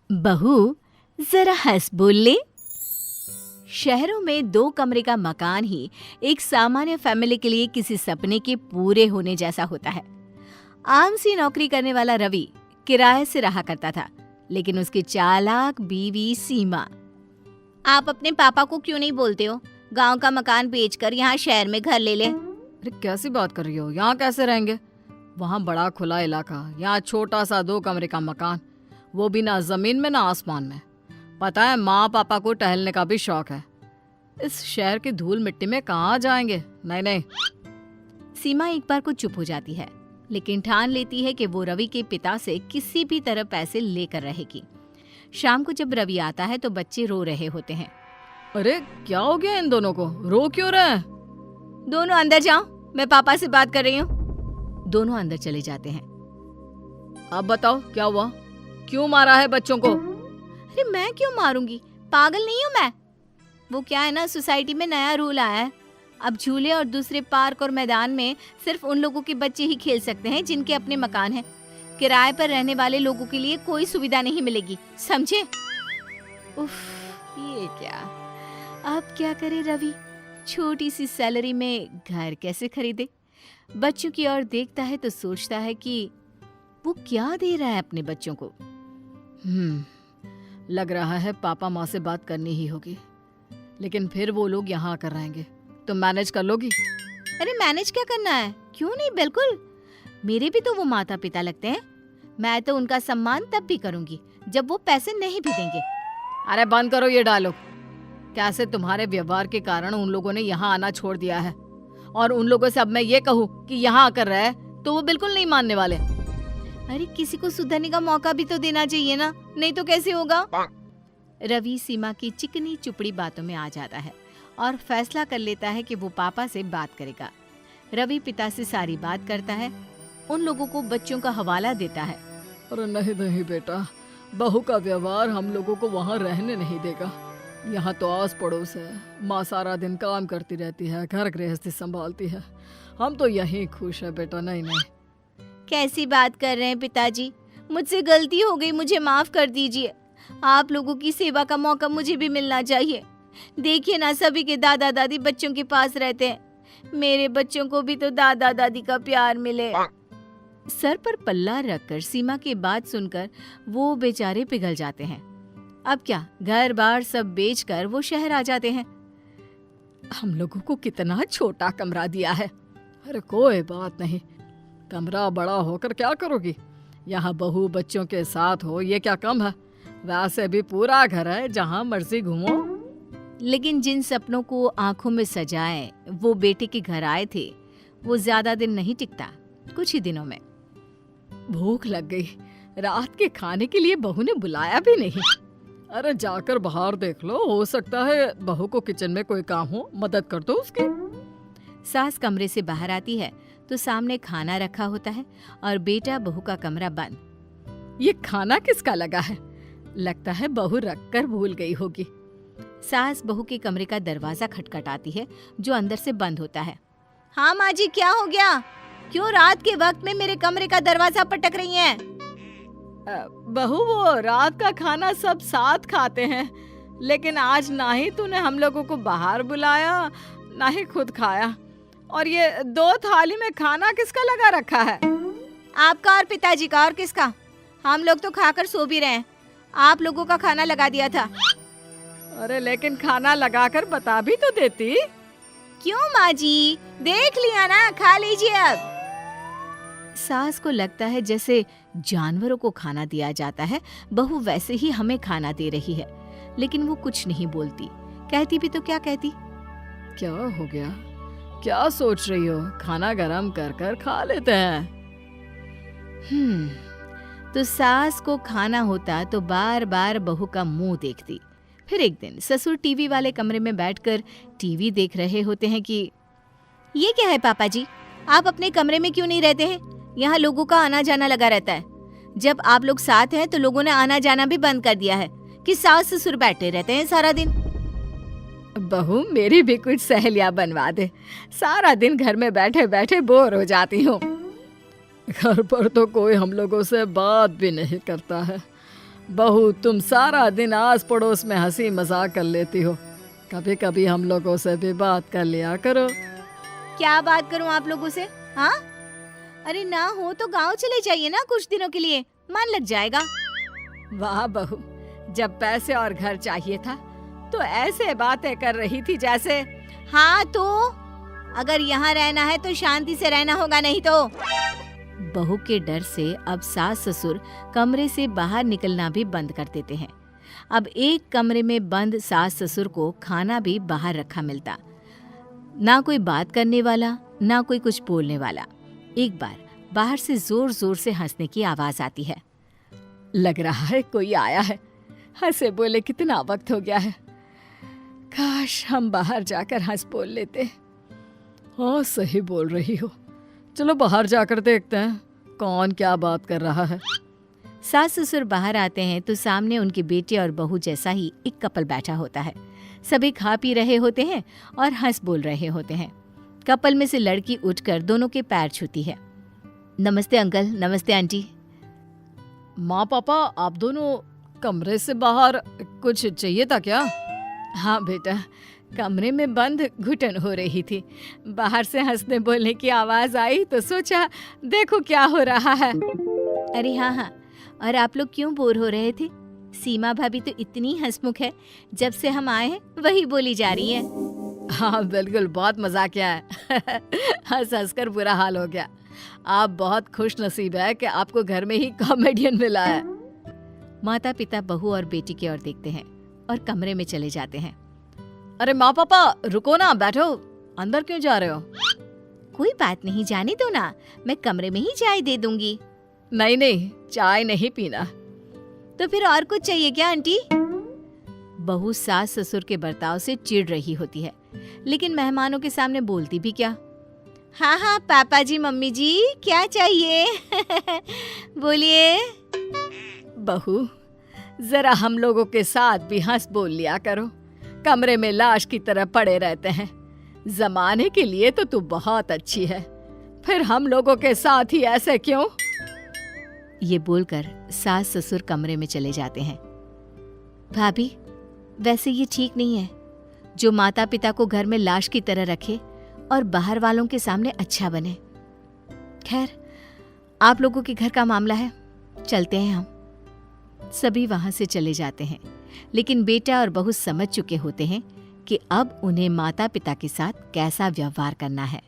बहू, जरा हंस बोल ले। शहरों में 2 कमरे का मकान ही एक सामान्य फैमिली के लिए किसी सपने के पूरे होने जैसा होता है। आम सी नौकरी करने वाला रवि किराए से रहा करता था, लेकिन उसकी चालाक बीवी सीमा। आप अपने पापा को क्यों नहीं बोलते हो? गांव का मकान बेचकर यहाँ शहर में घर ले ले। अरे कैसी बात कर रही हो? यहाँ कैसे रहेंगे? वहाँ बड़ा खुला इलाका, यहाँ छोटा सा 2 कमरे का मकान, वो भी ना जमीन में ना आसमान में। पता है, माँ पापा को टहलने का भी शौक है। इस शहर की धूल मिट्टी में कहाँ जाएंगे? नहीं नहीं। सीमा एक बार को चुप हो जाती है, लेकिन ठान लेती है कि वो रवि के पिता से किसी भी तरह पैसे लेकर रहेगी। शाम को जब रवि आता है तो बच्चे रो रहे होते हैं। अरे क्या हो गया इन दोनों को? रो क्यों रहे हैं? दोनों अंदर जाओ, मैं पापा से बात कर रही हूँ। दोनों अंदर चले जाते हैं। अब बताओ क्या हुआ? क्यों मारा है बच्चों को? अरे मैं क्यों मारूंगी? पागल नहीं हूँ मैं। वो क्या है ना, सोसाइटी में नया रूल आया है। अब झूले और दूसरे पार्क और मैदान में सिर्फ उन लोगों के बच्चे ही खेल सकते हैं जिनके अपने मकान हैं। किराए पर रहने वाले लोगों के लिए कोई सुविधा नहीं मिलेगी, समझे? उफ, ये क्या? अब क्या करे रवि? छोटी सी सैलरी में घर कैसे खरीदे? बच्चों की ओर देखता है तो सोचता है कि वो क्या दे रहा है अपने बच्चों को। लग रहा है पापा माँ से बात करनी ही होगी, लेकिन फिर वो लोग यहाँ आकर रहेंगे तो मैनेज कर लोगी? अरे मैनेज क्या करना है? क्यों नहीं, बिल्कुल। मेरे भी तो वो माता पिता लगते हैं। मैं तो उनका सम्मान तब भी करूंगी जब वो पैसे नहीं भी देंगे। अरे बंद करो ये डायलॉग। कैसे तुम्हारे व्यवहार के कारण उन लोगों ने यहाँ आना छोड़ दिया है, और उन लोगों से अब मैं ये कहूँ कि यहाँ आकर रहे तो वो बिल्कुल नहीं मानने वाले। अरे किसी को सुधरने का मौका भी तो देना चाहिए ना, नहीं तो कैसे होगा? रवि सीमा की चिकनी चुपड़ी बातों में आ जाता है और फैसला कर लेता है कि वो पापा से बात करेगा। रवि पिता से सारी बात करता है, उन लोगों को बच्चों का हवाला देता है। अरे नहीं नहीं बेटा, बहू का व्यवहार हम लोगों को वहाँ रहने नहीं देगा। यहाँ तो आस पड़ोस है, माँ सारा दिन काम करती रहती है, घर गृहस्थी संभालती है। हम तो यहीं खुश है बेटा। नहीं नहीं। कैसी बात कर रहे हैं पिताजी? मुझसे गलती हो गई, मुझे माफ कर दीजिए। आप लोगों की सेवा का मौका मुझे भी मिलना चाहिए। देखिए ना, सभी के दादा दादी बच्चों के पास रहते हैं। मेरे बच्चों को भी तो दादा दादी का प्यार मिले। सर पर पल्ला रखकर सीमा की बात सुनकर वो बेचारे पिघल जाते हैं। अब क्या, घर बार सब बेचकर वो शहर आ जाते हैं। हम लोगों को कितना छोटा कमरा दिया है। अरे कोई बात नहीं, कमरा बड़ा होकर क्या करोगी? यहाँ बहू बच्चों के साथ हो, ये क्या कम है? वैसे भी पूरा घर है, जहाँ मर्जी घूमो। लेकिन जिन सपनों को आंखों में सजाए वो बेटे के घर आए थे, वो ज्यादा दिन नहीं टिकता, कुछ ही दिनों में। भूख लग गई, रात के खाने के लिए बहू ने बुलाया भी नहीं। अरे जाकर बाहर देख लो, हो सकता है बहू को किचन में कोई काम हो, मदद कर दो उसकी। सास कमरे से बाहर आती है तो सामने खाना रखा होता है और बेटा बहू का कमरा बंद। ये खाना किसका लगा है? लगता है बहू रख कर भूल गई होगी। सास बहू के कमरे का दरवाजा खटखटाती है जो अंदर से बंद होता है। हाँ माँ जी, क्या हो गया? क्यों रात के वक्त में मेरे कमरे का दरवाजा पटक रही हैं? बहू, वो रात का खाना सब साथ खाते हैं, लेकिन आज ना ही तूने हम लोगों को बाहर बुलाया ना ही खुद खाया। और ये 2 थाली में खाना किसका लगा रखा है? आपका और पिताजी का। और किसका? हम लोग तो खाकर सो भी रहे हैं। आप लोगों का खाना लगा दिया था। अरे लेकिन खाना लगाकर बता भी तो देती। क्यों माँ जी, देख लिया ना, खा लीजिए अब। सास को लगता है जैसे जानवरों को खाना दिया जाता है, बहू वैसे ही हमें खाना दे रही है। लेकिन वो कुछ नहीं बोलती। कहती भी तो क्या कहती? क्या हो गया? क्या सोच रही हो? खाना गरम कर कर खा लेते हैं। तो सास को खाना होता तो बार बार बहू का मुंह देखती। फिर एक दिन ससुर टीवी वाले कमरे में बैठकर टीवी देख रहे होते हैं कि ये क्या है पापा जी, आप अपने कमरे में क्यों नहीं रहते हैं? यहाँ लोगों का आना जाना लगा रहता है। जब आप लोग साथ हैं तो लोगों ने आना जाना भी बंद कर दिया है कि सास ससुर बैठे रहते हैं सारा दिन। बहू, मेरी भी कुछ सहेलियां बनवा दे। सारा दिन घर में बैठे बैठे बोर हो जाती हूँ। घर पर तो कोई हम लोगों से बात भी नहीं करता है। बहू, तुम सारा दिन आस पड़ोस में हंसी मजाक कर लेती हो, कभी कभी हम लोगों से भी बात कर लिया करो। क्या बात करूं आप लोगों से? हाँ, अरे ना हो तो गांव चले जाइए ना कुछ दिनों के लिए, मन लग जाएगा। वाह बहू, जब पैसे और घर चाहिए था तो ऐसे बातें कर रही थी जैसे। हाँ तो अगर यहाँ रहना है तो शांति से रहना होगा, नहीं तो। बहू के डर से अब सास ससुर कमरे से बाहर निकलना भी बंद कर देते हैं। अब एक कमरे में बंद सास ससुर को खाना भी बाहर रखा मिलता, ना कोई बात करने वाला, ना कोई कुछ बोलने वाला। एक बार बाहर से जोर जोर से हंसने की आवाज आती है। लग रहा है कोई आया है, हंसे बोले कितना वक्त हो गया है, काश हम बाहर जाकर हंस बोल लेते। हाँ सही बोल रही हो, चलो बाहर जाकर देखते हैं कौन क्या बात कर रहा है। सास ससुर बाहर आते हैं तो सामने उनके बेटे और बहू जैसा ही एक कपल बैठा होता है। सभी खा पी रहे होते हैं और हंस बोल रहे होते हैं। कपल में से लड़की उठकर दोनों के पैर छूती है। नमस्ते अंकल, नमस्ते आंटी। माँ पापा, आप दोनों कमरे से बाहर, कुछ चाहिए था क्या? हाँ बेटा, कमरे में बंद घुटन हो रही थी, बाहर से हंसने बोलने की आवाज आई तो सोचा देखो क्या हो रहा है। अरे हाँ हाँ, और आप लोग क्यों बोर हो रहे थे? सीमा भाभी तो इतनी हंसमुख है, जब से हम आए हैं वही बोली जा रही है। हाँ बिल्कुल, बहुत मजाकिया है। हंस हंस कर बुरा हाल हो गया। आप बहुत खुश नसीब है कि आपको घर में ही कॉमेडियन मिला है। माता पिता बहू और बेटी की ओर देखते हैं और कमरे में चले जाते हैं। अरे माँ पापा रुको ना, बैठो, अंदर क्यों जा रहे हो? कोई बात नहीं, जाने दो ना, मैं कमरे में ही चाय दे दूंगी। नहीं नहीं, चाय नहीं पीना। तो फिर और कुछ चाहिए क्या आंटी? बहू सास ससुर के बर्ताव से चिढ़ रही होती है, लेकिन मेहमानों के सामने बोलती भी क्या। हाँ हाँ पापा जी, मम्मी जी, क्या चाहिए? बोलिए। बहू, जरा हम लोगों के साथ भी हंस बोल लिया करो, कमरे में लाश की तरह पड़े रहते हैं। जमाने के लिए तो तू बहुत अच्छी है, फिर हम लोगों के साथ ही ऐसे क्यों? ये बोलकर सास ससुर कमरे में चले जाते हैं। भाभी, वैसे ये ठीक नहीं है, जो माता पिता को घर में लाश की तरह रखे और बाहर वालों के सामने अच्छा बने। खैर, आप लोगों के घर का मामला है, चलते हैं हम। सभी वहां से चले जाते हैं, लेकिन बेटा और बहू समझ चुके होते हैं कि अब उन्हें माता पिता के साथ कैसा व्यवहार करना है।